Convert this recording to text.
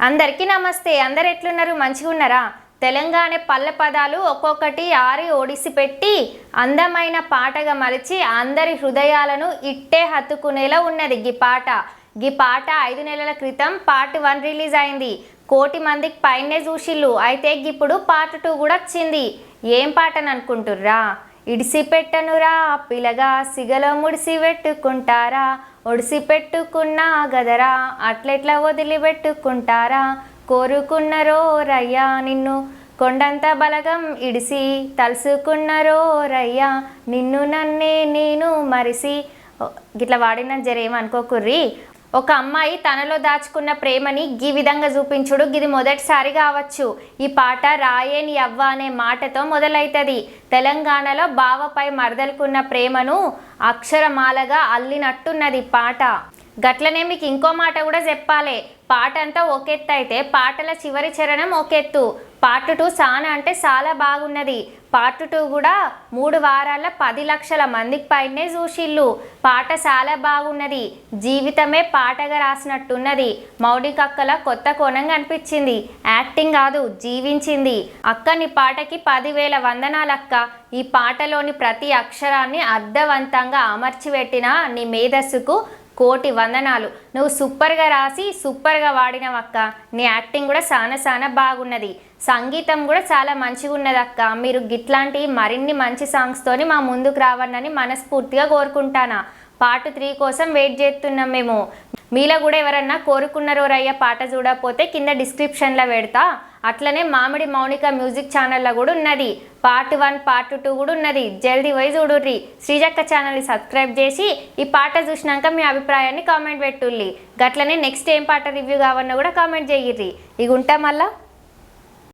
అందరికీ నమస్తే. అందరు ఎట్లున్నారు? మంచిగా ఉన్నారా? తెలంగాణ పల్లె పదాలు ఒక్కొక్కటి ఆరి ఒడిసి పెట్టి అందమైన పాటగా మలిచి అందరి హృదయాలను ఇట్టే హత్తుకునేలా ఉన్నది గీ పాట 5 నెలల క్రితం పార్ట్ 1 రిలీజ్ అయింది. 1 కోటి మందికి పైనే చూసిళ్ళు. అయితే ఇప్పుడు పార్ట్ 2 కూడా వచ్చింది. ఏం పాటని అనుకుంటుర్రా? ఇడిసి పెట్టనురా పిలగా సిగలో ముడిసి పెట్టుకుంటారా, ఒడిసి పెట్టుకున్నా గదరా అట్లెట్లా వదిలిపెట్టుకుంటారా, కోరుకున్నరో రయ్యా నిన్ను కొండంత బలగం ఇడిసి, తలుసుకున్నరో రయ్యా నిన్ను నన్నే నేను మరిసి. గిట్లా వాడిన జరేమనుకోకుర్రి. ఒక అమ్మాయి తనలో దాచుకున్న ప్రేమని ఈ విధంగా చూపించుడు గిది మొదటిసారి కావచ్చు. ఈ పాట రాయేని అవ్వ అనే మాటతో మొదలవుతుంది. తెలంగాణలో బావపై మరదలుకున్న ప్రేమను అక్షరమాలగా అల్లినట్టున్నది పాట. గట్లనే మీకు ఇంకో మాట కూడా చెప్పాలి. పాట అంతా ఒకెత్తు అయితే పాటల చివరి చరణం ఒకెత్తు. పార్ట్ 2 చాలా అంటే చాలా బాగున్నది. పార్ట్ 2 కూడా 3 వారాల 10 లక్షల మందికి పైనే చూసిళ్ళు. పాట చాలా బాగున్నది. జీవితమే పాటగా రాసినట్టున్నది. మౌనిక అక్కల కొత్త కోణంగా అనిపించింది. యాక్టింగ్ కాదు, జీవించింది. అక్క నీ పాటకి 10,000 వందనాలక్క. ఈ పాటలోని ప్రతి అక్షరాన్ని అర్థవంతంగా అమర్చిపెట్టిన నీ మేధస్సుకు 1 కోటి వందనాలు. నువ్వు సూపర్గా రాసి సూపర్గా వాడినవక్క. నీ యాక్టింగ్ కూడా చాలా బాగున్నది. సంగీతం కూడా చాలా మంచిగా ఉన్నది అక్క. మీరు గిట్లాంటి మరిన్ని మంచి సాంగ్స్తోని మా ముందుకు రావాలని మనస్ఫూర్తిగా కోరుకుంటానా. పార్ట్ 3 కోసం వెయిట్ చేస్తున్నాం మేము. మీలో కూడా ఎవరన్నా కోరుకున్నారో రయ్య పాట చూడకపోతే కింద డిస్క్రిప్షన్లో పెడతా. అట్లనే మామిడి మౌనిక మ్యూజిక్ ఛానల్లో కూడా ఉన్నది. పార్ట్ 1 పార్ట్ 2 కూడా ఉన్నది. జల్దీ పోయి చూడుర్రి. శ్రీజక్క ఛానల్ని సబ్స్క్రైబ్ చేసి ఈ పాట చూసినాక మీ అభిప్రాయాన్ని కామెంట్ పెట్టుర్రి. గట్లనే నెక్స్ట్ ఏం పాట రివ్యూ కావన్నా కూడా కామెంట్ చేయిర్రి. ఇక ఉంటా మళ్ళా.